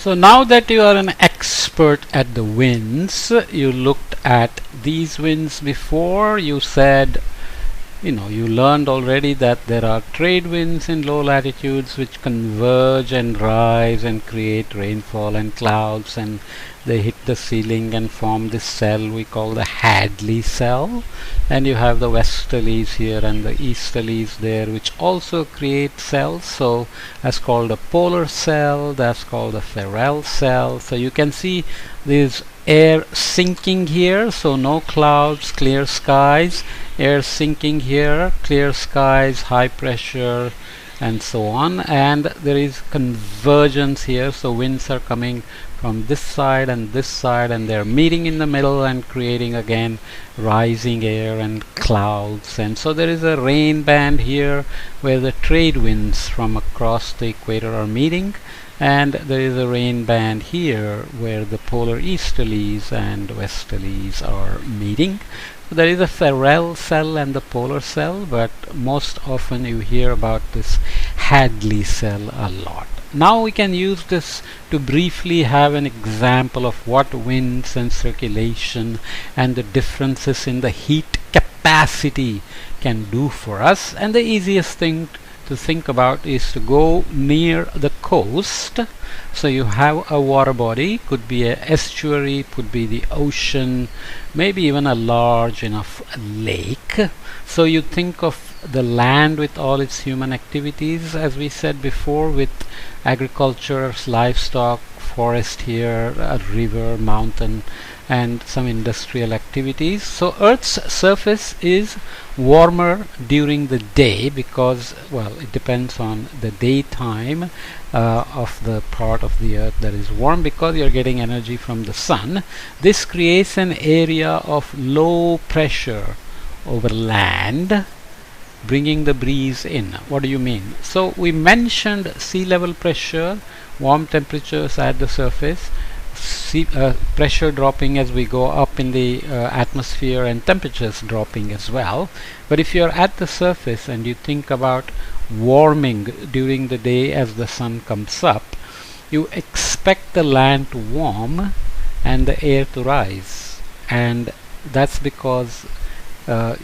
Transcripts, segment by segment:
So now that you are an expert at the winds, you looked at these winds before, you said, you learned already that there are trade winds in low latitudes which converge and rise and create rainfall and clouds, and they hit the ceiling and form this cell we call the Hadley cell. And you have the westerlies here and the easterlies there, which also create cells. So that's called a polar cell, that's called a Ferrel cell. So you can see this air sinking here, so no clouds, clear skies, air sinking here, clear skies, high pressure, and so on. And there is convergence here, so winds are coming from this side and they're meeting in the middle and creating again rising air and clouds. And so there is a rain band here where the trade winds from across the equator are meeting, and there is a rain band here where the polar easterlies and westerlies are meeting. So there is a Ferrel cell and the polar cell, but most often you hear about this Hadley cell a lot. Now we can use this to briefly have an example of what winds and circulation and the differences in the heat capacity can do for us. And the easiest thing to think about is to go near the coast. So you have a water body, could be an estuary, could be the ocean, maybe even a large enough lake. So you think of the land with all its human activities, as we said before, with agriculture, livestock, forest here, a river, mountain, and some industrial activities. So Earth's surface is warmer during the day because, well, it depends on the daytime of the part of the Earth that is warm because you're getting energy from the sun. This creates an area of low pressure over land, bringing the breeze in. What do you mean? So we mentioned sea level pressure, warm temperatures at the surface, pressure dropping as we go up in the atmosphere, and temperatures dropping as well. But if you're at the surface and you think about warming during the day as the sun comes up, you expect the land to warm and the air to rise, and that's because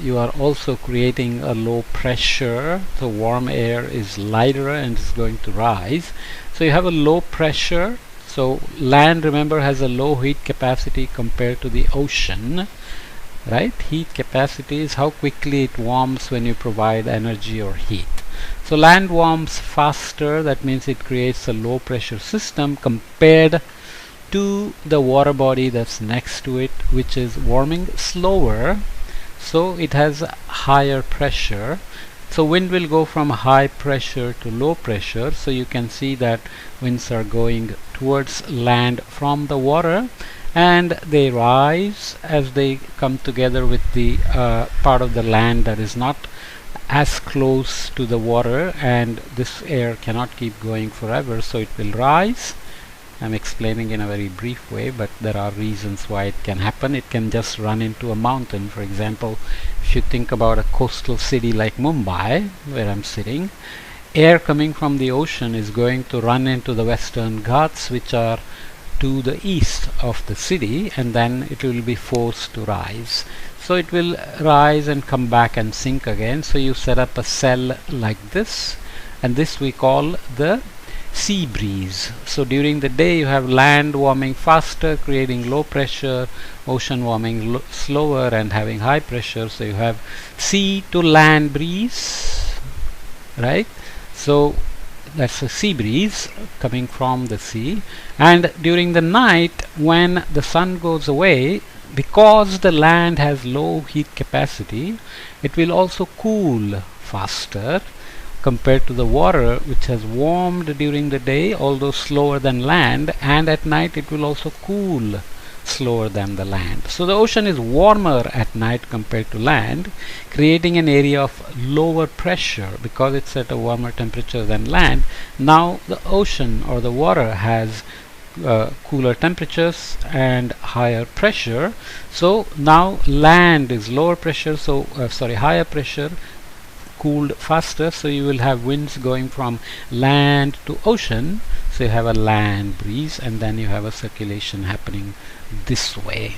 you are also creating a low pressure. So warm air is lighter and is going to rise, so you have a low pressure. So land, remember, has a low heat capacity compared to the ocean, right? Heat capacity is how quickly it warms when you provide energy or heat. So land warms faster, that means it creates a low pressure system compared to the water body that's next to it, which is warming slower, so it has higher pressure. So wind will go from high pressure to low pressure. So you can see that winds are going towards land from the water, and they rise as they come together with the part of the land that is not as close to the water, and this air cannot keep going forever, so it will rise. I'm explaining in a very brief way, but there are reasons why it can happen. It can just run into a mountain. For example, if you think about a coastal city like Mumbai, where I'm sitting, air coming from the ocean is going to run into the Western Ghats, which are to the east of the city, and then it will be forced to rise. So it will rise and come back and sink again. So you set up a cell like this, and this we call the sea breeze. So during the day you have land warming faster, creating low pressure, ocean warming slower and having high pressure. So you have sea to land breeze, right? So that's a sea breeze coming from the sea. And during the night, when the sun goes away, because the land has low heat capacity, it will also cool faster compared to the water, which has warmed during the day, although slower than land, and at night it will also cool slower than the land. So the ocean is warmer at night compared to land, creating an area of lower pressure because it's at a warmer temperature than land. Now the ocean or the water has cooler temperatures and higher pressure. So now land is lower pressure, so higher pressure, cooled faster, so you will have winds going from land to ocean. So you have a land breeze, and then you have a circulation happening this way.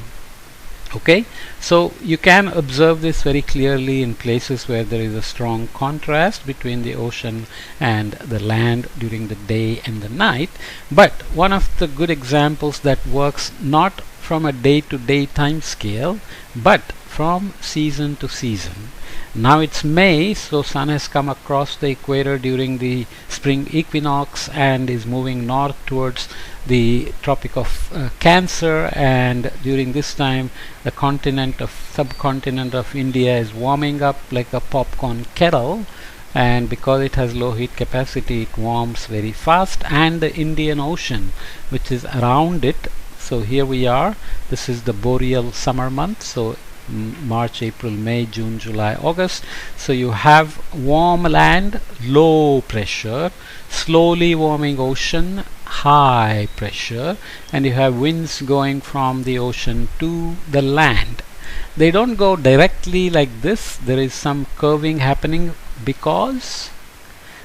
Okay, so you can observe this very clearly in places where there is a strong contrast between the ocean and the land during the day and the night. But one of the good examples that works not from a day-to-day time scale, but from season to season. Now it's May, so sun has come across the equator during the spring equinox and is moving north towards the Tropic of Cancer, and during this time the subcontinent of India is warming up like a popcorn kettle, and because it has low heat capacity it warms very fast, and the Indian Ocean which is around it. So here we are, this is the boreal summer month, so March, April, May, June, July, August. So you have warm land, low pressure, slowly warming ocean, high pressure, and you have winds going from the ocean to the land. They don't go directly like this. There is some curving happening because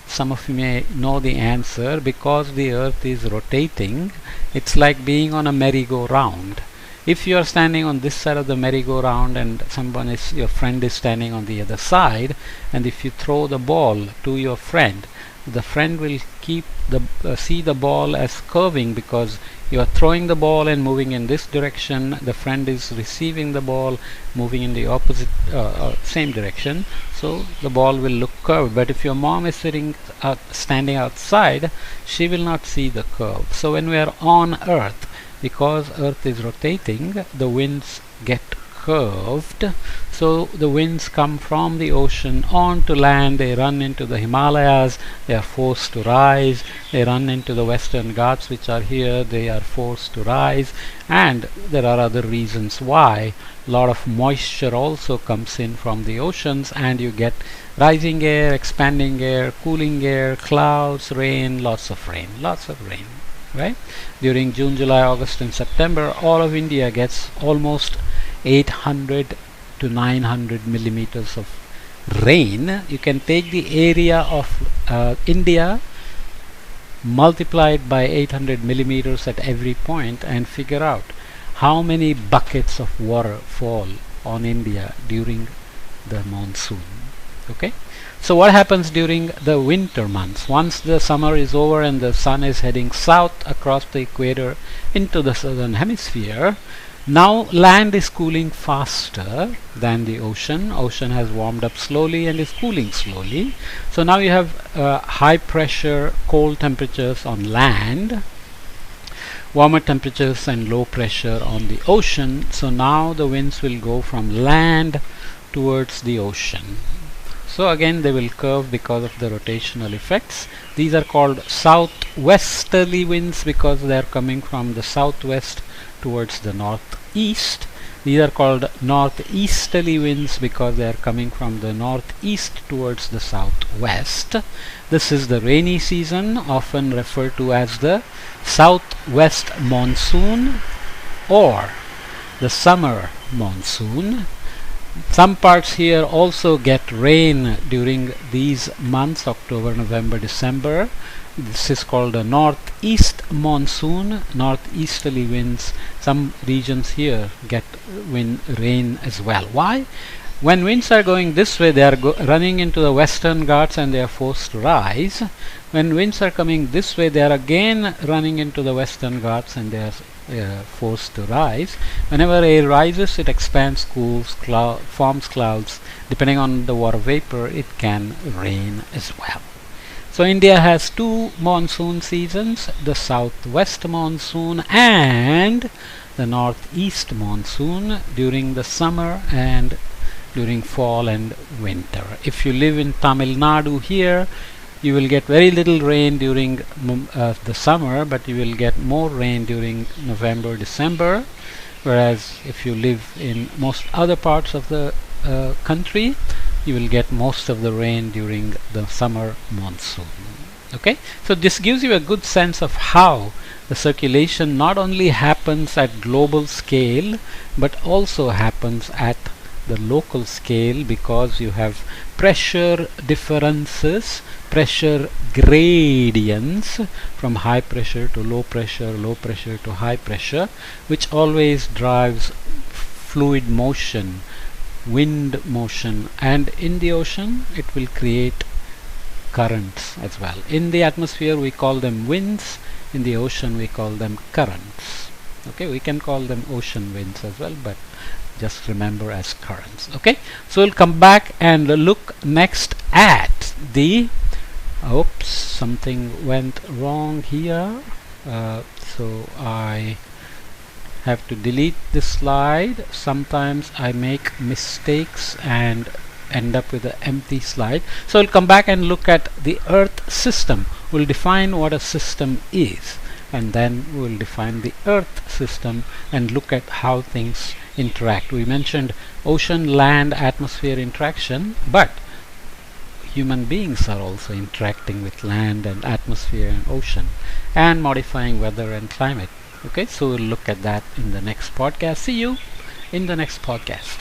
some of you may know the answer. Because the earth is rotating, it's like being on a merry-go-round. If you are standing on this side of the merry-go-round and your friend is standing on the other side, and if you throw the ball to your friend, the friend will see the ball as curving because you are throwing the ball and moving in this direction. The friend is receiving the ball, moving in the opposite same direction. So the ball will look curved. But if your mom is standing outside, she will not see the curve. So when we are on Earth, because Earth is rotating, the winds get curved. So the winds come from the ocean onto land, they run into the Himalayas, they are forced to rise, they run into the Western Ghats which are here, they are forced to rise, and there are other reasons why. A lot of moisture also comes in from the oceans, and you get rising air, expanding air, cooling air, clouds, rain, lots of rain, right? During June, July, August and September, all of India gets almost 800 to 900 millimeters of rain. You can take the area of India, multiply it by 800 millimeters at every point, and figure out how many buckets of water fall on India during the monsoon. Okay, so what happens during the winter months? Once the summer is over and the sun is heading south across the equator into the southern hemisphere, now land is cooling faster than the ocean. Ocean has warmed up slowly and is cooling slowly. So now you have high pressure, cold temperatures on land, warmer temperatures and low pressure on the ocean. So now the winds will go from land towards the ocean. So again they will curve because of the rotational effects. These are called southwesterly winds because they are coming from the southwest towards the northeast. These are called northeasterly winds because they are coming from the northeast towards the southwest. This is the rainy season, often referred to as the southwest monsoon or the summer monsoon. Some parts here also get rain during these months, October, November, December. This is called a northeast monsoon, northeasterly winds. Some regions here get rain as well. Why? When winds are going this way, they are running into the Western Ghats and they are forced to rise. When winds are coming this way, they are again running into the Western Ghats and they are forced to rise. Whenever air rises, it expands, cools, forms clouds. Depending on the water vapor, it can rain as well. So India has two monsoon seasons, the southwest monsoon and the northeast monsoon during the summer and during fall and winter. If you live in Tamil Nadu here, you will get very little rain during the summer, but you will get more rain during November, December. Whereas if you live in most other parts of the country, you will get most of the rain during the summer monsoon. Okay, so this gives you a good sense of how the circulation not only happens at global scale but also happens at the local scale, because you have pressure differences, pressure gradients from high pressure to low pressure to high pressure, which always drives fluid motion, wind motion, and in the ocean it will create currents as well. In the atmosphere we call them winds, in the ocean we call them currents. Okay, we can call them ocean winds as well, but just remember as currents. Okay, so we'll come back and look next at the oops, something went wrong here, so I have to delete this slide. Sometimes I make mistakes and end up with an empty slide. So we'll come back and look at the Earth system. We'll define what a system is, and then we'll define the Earth system and look at how things interact. We mentioned ocean, land, atmosphere interaction, but human beings are also interacting with land and atmosphere and ocean and modifying weather and climate. Okay, so we'll look at that in the next podcast. See you in the next podcast.